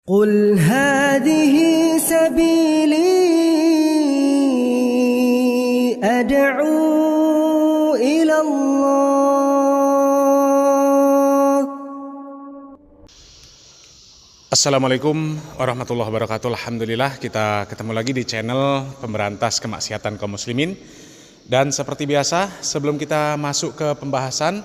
قل هذه سبيلي أدعو إلى الله. Assalamualaikum warahmatullahi wabarakatuh. Alhamdulillah kita ketemu lagi di channel pemberantas kemaksiatan kaum muslimin. Dan seperti biasa, sebelum kita masuk ke pembahasan,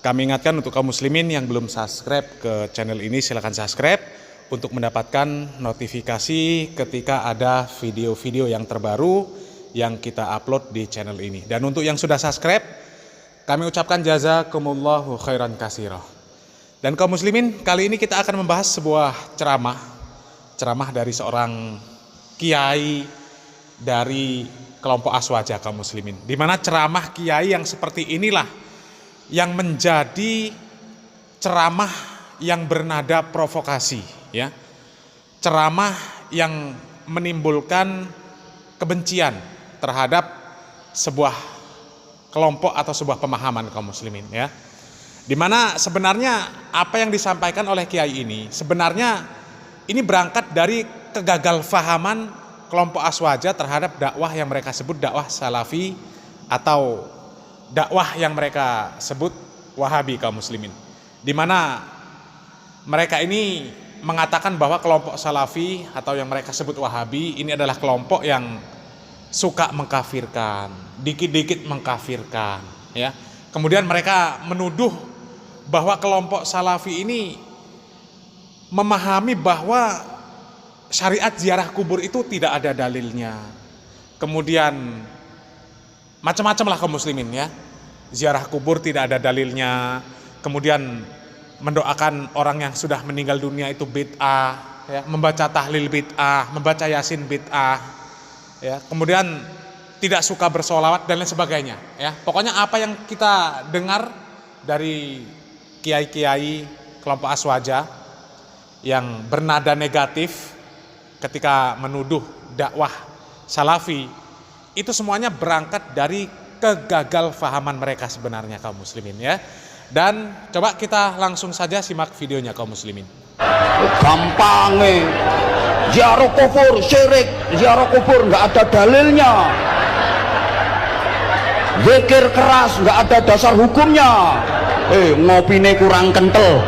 kami ingatkan untuk kaum muslimin yang belum subscribe ke channel ini, silakan subscribe untuk mendapatkan notifikasi ketika ada video-video yang terbaru yang kita upload di channel ini. Dan untuk yang sudah subscribe, kami ucapkan jazakumullahu khairan katsira. Dan kaum muslimin, kali ini kita akan membahas sebuah ceramah dari seorang kiai dari kelompok Aswaja kaum muslimin. Di mana ceramah kiai yang seperti inilah yang menjadi ceramah yang bernada provokasi, ya. Ceramah yang menimbulkan kebencian terhadap sebuah kelompok atau sebuah pemahaman kaum muslimin, ya. Dimana sebenarnya apa yang disampaikan oleh kiai ini sebenarnya ini berangkat dari kegagalfahaman kelompok Aswaja terhadap dakwah yang mereka sebut dakwah salafi atau dakwah yang mereka sebut wahabi kaum muslimin. Dimana mereka ini mengatakan bahwa kelompok salafi atau yang mereka sebut wahabi ini adalah kelompok yang suka mengkafirkan, dikit-dikit mengkafirkan, ya. Kemudian mereka menuduh bahwa kelompok salafi ini memahami bahwa syariat ziarah kubur itu tidak ada dalilnya. Kemudian macam-macam lah kaum muslimin, ya. Ziarah kubur tidak ada dalilnya. Kemudian mendoakan orang yang sudah meninggal dunia itu bid'ah, ya. Membaca tahlil bid'ah, membaca yasin bid'ah, ya. Kemudian tidak suka bersolawat dan lain sebagainya, ya. Pokoknya apa yang kita dengar dari kiai-kiai kelompok Aswaja yang bernada negatif ketika menuduh dakwah salafi, itu semuanya berangkat dari kegagalfahaman mereka sebenarnya kaum muslimin, ya. Dan coba kita langsung saja simak videonya kaum muslimin. Gampangnya ziarah kubur syirik, ziarah kubur nggak ada dalilnya, zikir keras nggak ada dasar hukumnya, ngopine kurang kental.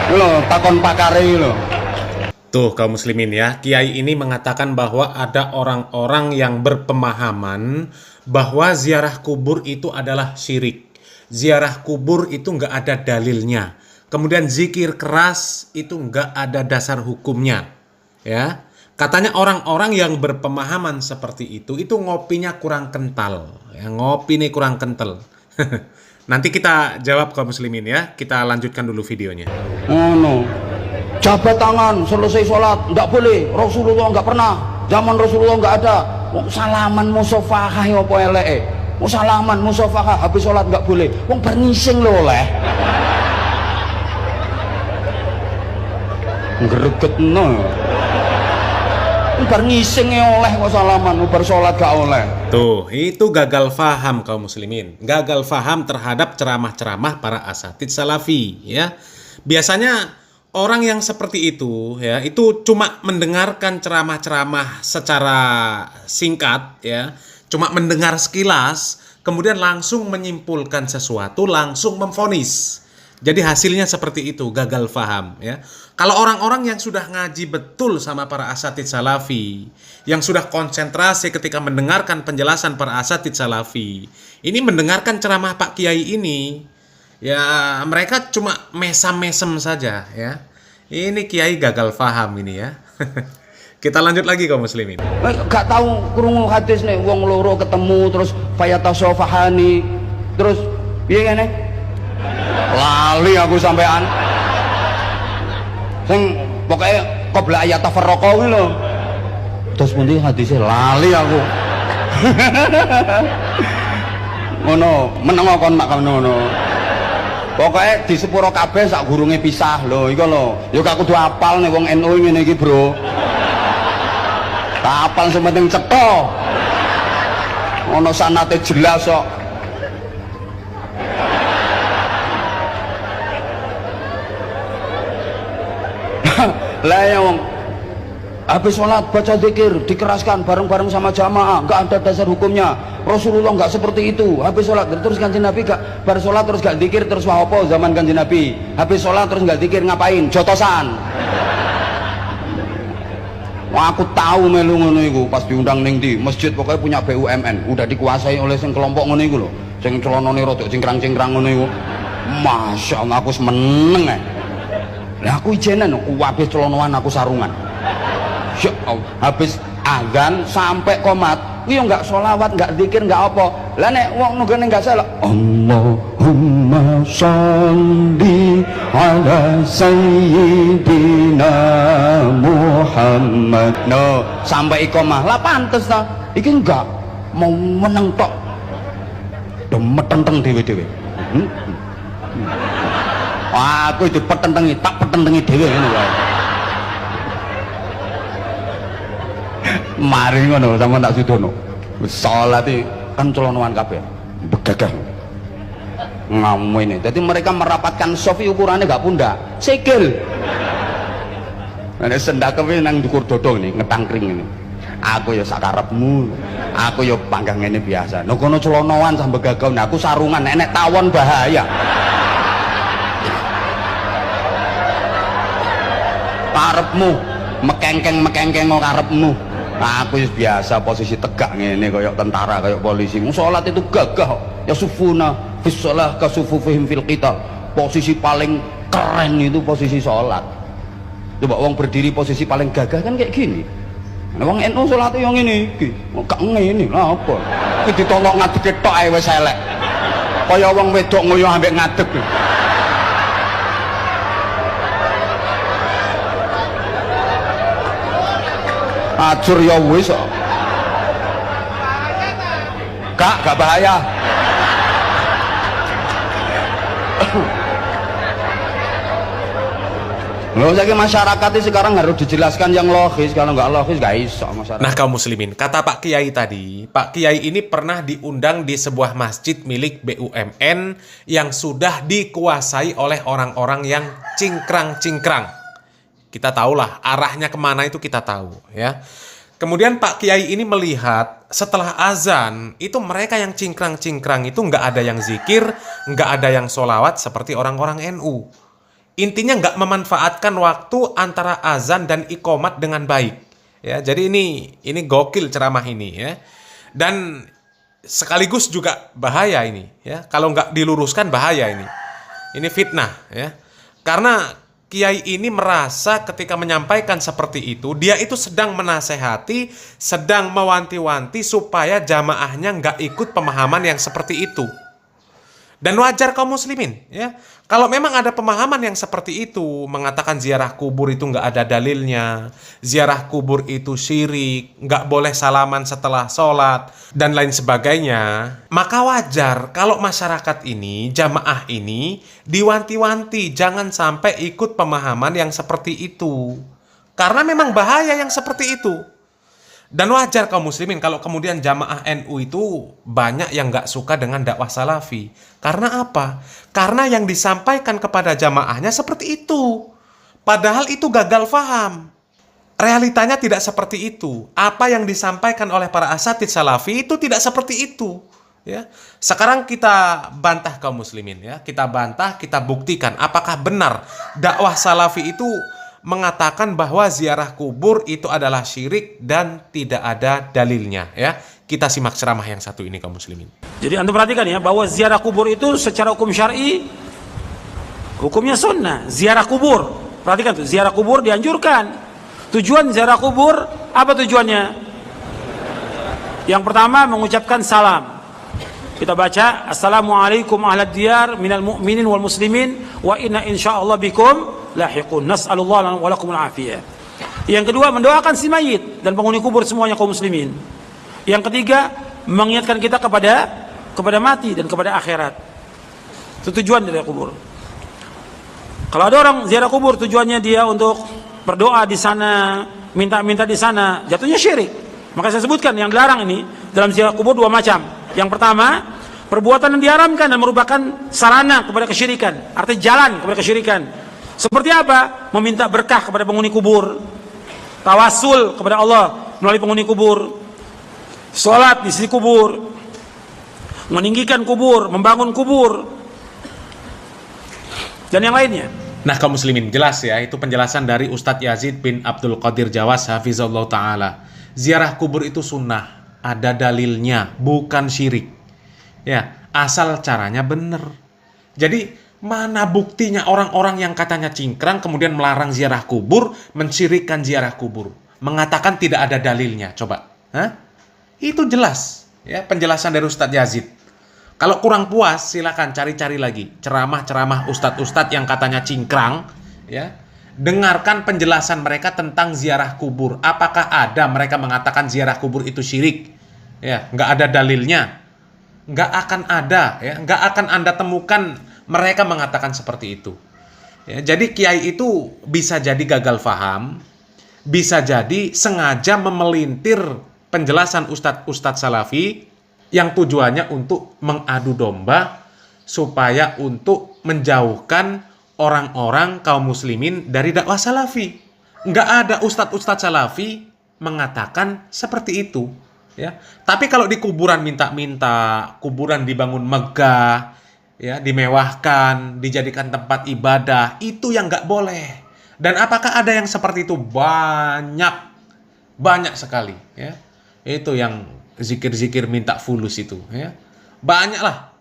Lo takon pakare lo. Tuh kaum muslimin, ya, kiai ini mengatakan bahwa ada orang-orang yang berpemahaman bahwa ziarah kubur itu adalah syirik. Ziarah kubur itu nggak ada dalilnya. Kemudian zikir keras itu nggak ada dasar hukumnya, ya. Katanya orang-orang yang berpemahaman seperti itu ngopinya kurang kental, ya, ngopi nih kurang kental. Nanti kita jawab kaum muslimin, ya. Kita lanjutkan dulu videonya. No. Jabat tangan selesai sholat nggak boleh, Rasulullah nggak pernah, zaman Rasulullah nggak ada. Wong salaman musafahah apa eleke, wong salaman musafahah habis sholat nggak boleh, wong bernising lho oleh, ngregetno bernising oleh kok salaman, bersolat gak oleh. Tuh, itu gagal faham kaum muslimin, gagal faham terhadap ceramah-ceramah para asatidz salafi, ya. Biasanya orang yang seperti itu, ya, itu cuma mendengarkan ceramah-ceramah secara singkat, ya, cuma mendengar sekilas, kemudian langsung menyimpulkan sesuatu, langsung memvonis. Jadi hasilnya seperti itu, gagal faham, ya. Kalau orang-orang yang sudah ngaji betul sama para asatidz salafi, yang sudah konsentrasi ketika mendengarkan penjelasan para asatidz salafi, ini mendengarkan ceramah Pak Kiai ini, ya mereka cuma mesam-mesem saja, ya. Ini kiai gagal faham ini, ya. Kita lanjut lagi kaum muslimin. Gak tahu krungu hadis nih, wong loro ketemu terus fayatasofahani, terus piye ngene? Lali aku sampean. Sing pokoknya qabla ayat tafarraqa kuwi lho. Terus pundi hadisnya lali aku. Ngono, meneng kon mak ngono. Pokoknya di sepuro kabeh sak gurunge pisah lho, iku lho. Ya gak kudu apal nek wong NU ngene iki, Bro. Tak apal sing penting cetha. Ono sanate jelas kok. Lah ya wong habis sholat baca zikir dikeraskan bareng-bareng sama jamaah, nggak ada dasar hukumnya. Rasulullah nggak seperti itu. Habis sholat terus kanjeng Nabi gak bar sholat terus gak zikir terus apa zaman kanjeng Nabi? Habis sholat terus gak zikir ngapain? Jotosan. Wah, aku tahu melu ngono iku pas diundang ning di masjid pokoknya punya BUMN udah dikuasai oleh sing kelompok ngono iku lho, sing celonone rada cingkrang-cingkrang ngono iku. Masya Allah aku semeneng ae. Lah aku ijenan aku habis celonoan aku sarungan. Ya Allah, habis azan sampai komat kuwi yo enggak sholawat, enggak zikir, enggak apa. Lah nek wong nunggone enggak salah Allahumma sholli ala sayyidina Muhammad. No, sampai iqamah lah pantes ta. Iki enggak mau meneng tok. Demetenteng dhewe-dhewe. Aku dipetentengi, tak petentengi dhewe ngono wae. Mari ngono sampean tak sudono. Salat iki kan celonoan kabeh. Begagah. Ngamu ini. Jadi mereka merapatkan sofi ukurannya gak pundak, sikil. Nek sendak kewe nang dukur dodong nih, ngetangkring ini. Aku ya sakarepmu. Aku ya panggang ngene biasa. Nek kono celonoan sampe gagah, aku sarungan nek tawon bahaya. Karepmu mekengkeng kok karepmu. Aku biasa posisi tegak ngene kayak tentara kayak polisi. Salat itu gagah ya sufuna fis shalah ka sufufihim fil qital. Posisi paling keren itu posisi salat. Coba wong berdiri posisi paling gagah kan kayak gini. Nah, wong NU salat yo ngene iki. Kok ngene lha apa? Iki ditolok ngadeg tok ae wis elek. Kaya wong wedok ngoyo ambek ngadeg. Ajur ya wis kok. Gak bahaya. Loh, jadi masyarakat ini sekarang harus dijelaskan yang logis. Kalau nggak logis nggak iso masyarakat. Nah kaum muslimin, kata Pak Kiai tadi, Pak Kiai ini pernah diundang di sebuah masjid milik BUMN yang sudah dikuasai oleh orang-orang yang cingkrang-cingkrang. Kita tahulah arahnya kemana itu kita tahu ya. Kemudian Pak Kiai ini melihat setelah azan itu mereka yang cingkrang-cingkrang itu nggak ada yang zikir, nggak ada yang sholawat seperti orang-orang NU. Intinya nggak memanfaatkan waktu antara azan dan iqomat dengan baik. Ya, jadi ini gokil ceramah ini ya. Dan sekaligus juga bahaya ini ya. Kalau nggak diluruskan bahaya ini. Ini fitnah ya. Karena Kiai ini merasa ketika menyampaikan seperti itu, dia itu sedang menasehati, sedang mewanti-wanti supaya jamaahnya nggak ikut pemahaman yang seperti itu. Dan wajar kaum muslimin, ya. Kalau memang ada pemahaman yang seperti itu, mengatakan ziarah kubur itu nggak ada dalilnya, ziarah kubur itu syirik, nggak boleh salaman setelah sholat, dan lain sebagainya, maka wajar kalau masyarakat ini, jamaah ini, diwanti-wanti jangan sampai ikut pemahaman yang seperti itu. Karena memang bahaya yang seperti itu. Dan wajar kaum muslimin kalau kemudian jamaah NU itu banyak yang gak suka dengan dakwah salafi. Karena apa? Karena yang disampaikan kepada jamaahnya seperti itu. Padahal itu gagal faham. Realitanya tidak seperti itu. Apa yang disampaikan oleh para asatidz salafi itu tidak seperti itu. Ya. Sekarang kita bantah kaum muslimin ya. Kita bantah, kita buktikan apakah benar dakwah salafi itu mengatakan bahwa ziarah kubur itu adalah syirik dan tidak ada dalilnya ya. Kita simak ceramah yang satu ini kaum muslimin. Jadi Anda perhatikan ya bahwa ziarah kubur itu secara hukum syar'i hukumnya sunnah. Ziarah kubur, perhatikan tuh, ziarah kubur dianjurkan. Tujuan ziarah kubur apa tujuannya? Yang pertama mengucapkan salam. Kita baca assalamualaikum ahlad diyar minal mu'minin wal muslimin wa inna insyaallah bikum lahiqun nas'alullah lana wa lakumul afiyah. Yang kedua mendoakan si mayit dan penghuni kubur semuanya kaum muslimin. Yang ketiga mengingatkan kita kepada mati dan kepada akhirat. Itu tujuan dari kubur. Kalau ada orang ziarah kubur tujuannya dia untuk berdoa di sana, minta-minta di sana, jatuhnya syirik. Maka saya sebutkan yang dilarang ini dalam ziarah kubur dua macam. Yang pertama, perbuatan yang diharamkan dan merupakan sarana kepada kesyirikan, artinya jalan kepada kesyirikan. Seperti apa? Meminta berkah kepada penghuni kubur, tawasul kepada Allah melalui penghuni kubur, sholat di sisi kubur, meninggikan kubur, membangun kubur, dan yang lainnya. Nah kaum muslimin, jelas ya, itu penjelasan dari Ustadz Yazid bin Abdul Qadir Jawas hafizallahu ta'ala. Ziarah kubur itu sunnah, ada dalilnya, bukan syirik. Ya, asal caranya benar. Jadi mana buktinya orang-orang yang katanya cingkrang kemudian melarang ziarah kubur, mensyirikkan ziarah kubur, mengatakan tidak ada dalilnya? Coba, itu jelas ya penjelasan dari Ustadz Yazid. Kalau kurang puas, silakan cari-cari lagi ceramah-ceramah ustadz-ustadz yang katanya cingkrang, ya. Dengarkan penjelasan mereka tentang ziarah kubur. Apakah ada mereka mengatakan ziarah kubur itu syirik? Ya, nggak ada dalilnya. Nggak akan ada, ya. Nggak akan Anda temukan mereka mengatakan seperti itu. Ya, jadi kiai itu bisa jadi gagal faham, bisa jadi sengaja memelintir penjelasan ustadz-ustadz salafi yang tujuannya untuk mengadu domba supaya untuk menjauhkan orang-orang kaum muslimin dari dakwah salafi. Nggak ada ustadz-ustadz salafi mengatakan seperti itu. Ya. Tapi kalau di kuburan minta-minta, kuburan dibangun megah, ya, dimewahkan, dijadikan tempat ibadah, itu yang nggak boleh. Dan apakah ada yang seperti itu? Banyak sekali. Ya. Itu yang zikir-zikir minta fulus itu. Ya. Banyak lah.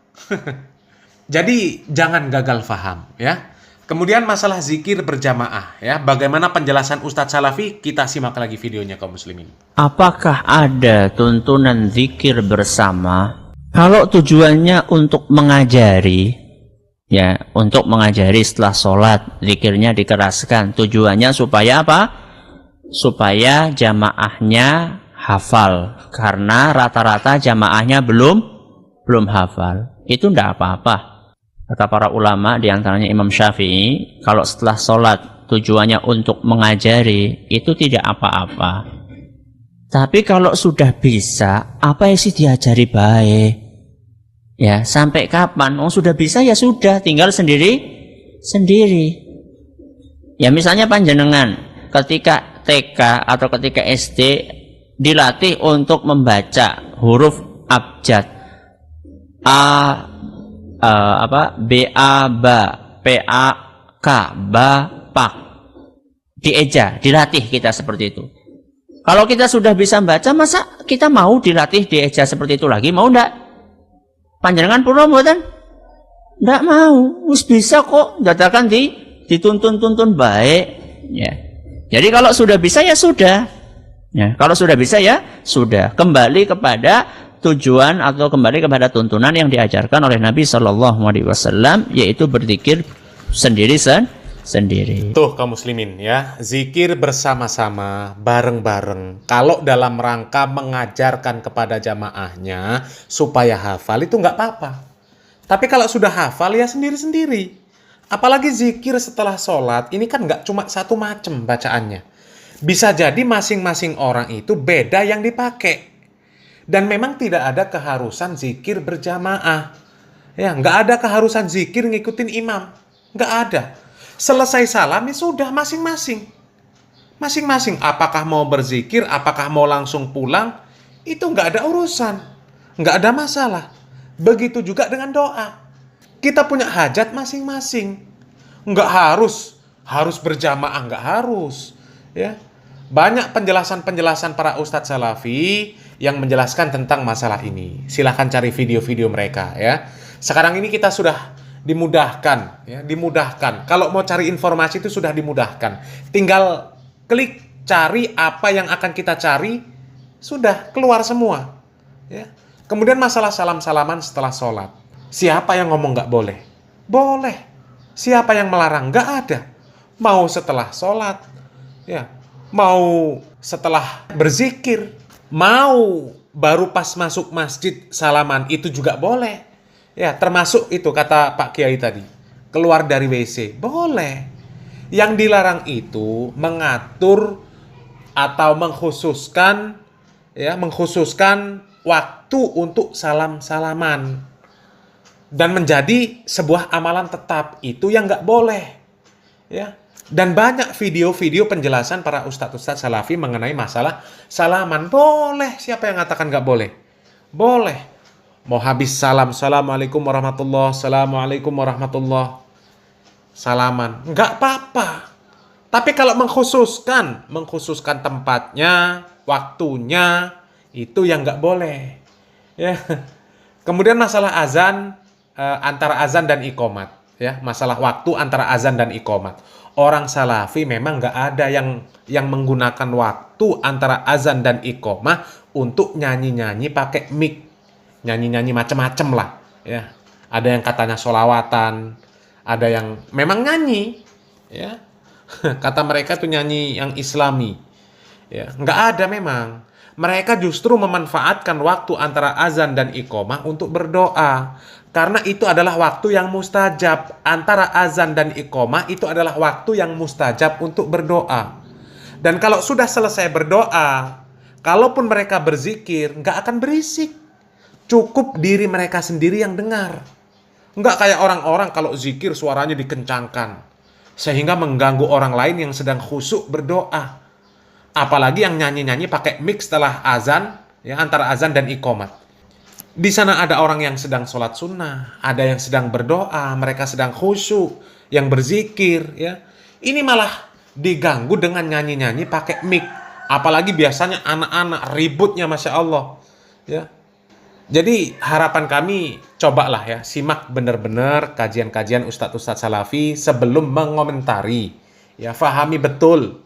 Jadi jangan gagal faham. Ya. Kemudian masalah zikir berjamaah. Ya. Bagaimana penjelasan Ustadz Salafi? Kita simak lagi videonya kaum muslimin. Apakah ada tuntunan zikir bersama? Kalau tujuannya untuk mengajari, ya, untuk mengajari setelah sholat, zikirnya dikeraskan. Tujuannya supaya apa? Supaya jamaahnya hafal. Karena rata-rata jamaahnya belum hafal. Itu tidak apa-apa. Kata para ulama, diantaranya Imam Syafi'i, kalau setelah sholat tujuannya untuk mengajari, itu tidak apa-apa. Tapi kalau sudah bisa, apa yang sih diajari baik? Ya, sampai kapan? Oh, sudah bisa ya sudah, tinggal sendiri. Ya, misalnya panjenengan ketika TK atau ketika SD dilatih untuk membaca huruf abjad. B A ba, P A K ba pak. Dieja, dilatih kita seperti itu. Kalau kita sudah bisa baca, masa kita mau dilatih dieja seperti itu lagi? Mau enggak? Panjenengan purna mboten? Ndak mau. Wis bisa kok, dadakan dituntun baik, ya. Jadi kalau sudah bisa ya sudah. Ya, kalau sudah bisa ya sudah. Kembali kepada tujuan atau kembali kepada tuntunan yang diajarkan oleh Nabi Shallallahu alaihi wasallam, yaitu berzikir sendiri. Tuh kaum muslimin ya, zikir bersama-sama, bareng-bareng. Kalau dalam rangka mengajarkan kepada jamaahnya supaya hafal itu nggak apa-apa. Tapi kalau sudah hafal ya sendiri-sendiri. Apalagi zikir setelah sholat, ini kan nggak cuma satu macam bacaannya. Bisa jadi masing-masing orang itu beda yang dipakai. Dan memang tidak ada keharusan zikir berjamaah. Ya, nggak ada keharusan zikir ngikutin imam. Nggak ada. Selesai salam ya sudah masing-masing. Masing-masing apakah mau berzikir, apakah mau langsung pulang, itu nggak ada urusan. Nggak ada masalah. Begitu juga dengan doa. Kita punya hajat masing-masing. Nggak harus berjamaah, nggak harus. Ya. Banyak penjelasan-penjelasan para ustadz salafi yang menjelaskan tentang masalah ini. Silahkan cari video-video mereka ya. Sekarang ini kita sudah dimudahkan, ya, dimudahkan. Kalau mau cari informasi itu sudah dimudahkan. Tinggal klik cari apa yang akan kita cari, sudah keluar semua. Ya. Kemudian masalah salam-salaman setelah sholat. Siapa yang ngomong nggak boleh? Boleh. Siapa yang melarang? Nggak ada. Mau setelah sholat, ya, mau setelah berzikir, mau baru pas masuk masjid salaman, itu juga boleh. Ya, termasuk itu kata Pak Kiai tadi, keluar dari WC, boleh. Yang dilarang itu mengatur atau mengkhususkan waktu untuk salam-salaman dan menjadi sebuah amalan tetap, itu yang nggak boleh. Ya. Dan banyak video-video penjelasan para ustadz-ustadz salafi mengenai masalah salaman. Boleh, siapa yang mengatakan nggak boleh? Boleh. Mau habis salam, assalamualaikum warahmatullah, assalamualaikum warahmatullah, salaman, nggak apa-apa. Tapi kalau mengkhususkan tempatnya, waktunya, itu yang nggak boleh. Ya. Kemudian masalah azan, antara azan dan iqomat. Ya, masalah waktu antara azan dan iqomat. Orang salafi memang nggak ada yang menggunakan waktu antara azan dan iqomah untuk nyanyi-nyanyi pakai mic, nyanyi-nyanyi macem-macem lah. Ya, ada yang katanya sholawatan, ada yang memang nyanyi. Ya, kata mereka tuh nyanyi yang Islami. Ya, nggak ada memang. Mereka justru memanfaatkan waktu antara azan dan iqomah untuk berdoa. Karena itu adalah waktu yang mustajab. Antara azan dan iqomah itu adalah waktu yang mustajab untuk berdoa. Dan kalau sudah selesai berdoa, kalaupun mereka berzikir, nggak akan berisik. Cukup diri mereka sendiri yang dengar. Nggak kayak orang-orang kalau zikir suaranya dikencangkan. Sehingga mengganggu orang lain yang sedang khusyuk berdoa. Apalagi yang nyanyi-nyanyi pakai mic setelah azan, ya, antara azan dan iqomat. Di sana ada orang yang sedang sholat sunnah, ada yang sedang berdoa, mereka sedang khusyuk, yang berzikir, ya. Ini malah diganggu dengan nyanyi-nyanyi pakai mic. Apalagi biasanya anak-anak ributnya, masya Allah, ya. Jadi harapan kami, cobalah ya, simak benar-benar kajian-kajian ustadz-ustadz salafi sebelum mengomentari, ya, fahami betul.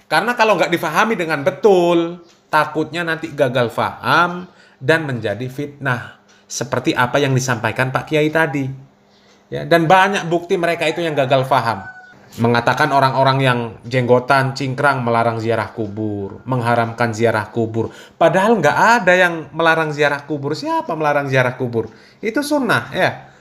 Karena kalau nggak difahami dengan betul, takutnya nanti gagal faham dan menjadi fitnah. Seperti apa yang disampaikan Pak Kiai tadi. Ya, dan banyak bukti mereka itu yang gagal faham. Mengatakan orang-orang yang jenggotan, cingkrang melarang ziarah kubur. Mengharamkan ziarah kubur. Padahal nggak ada yang melarang ziarah kubur. Siapa melarang ziarah kubur? Itu sunnah, ya.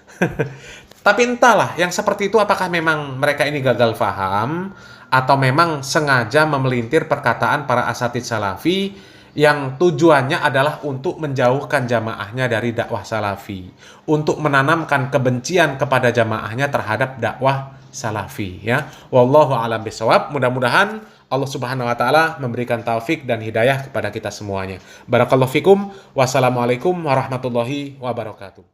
Tapi entahlah, yang seperti itu apakah memang mereka ini gagal faham atau memang sengaja memelintir perkataan para asatidz salafi yang tujuannya adalah untuk menjauhkan jamaahnya dari dakwah salafi, untuk menanamkan kebencian kepada jamaahnya terhadap dakwah salafi, ya. Wallahu a'lam bishawab. Mudah-mudahan Allah Subhanahu wa taala memberikan taufik dan hidayah kepada kita semuanya. Barakallahu fikum. Wassalamualaikum warahmatullahi wabarakatuh.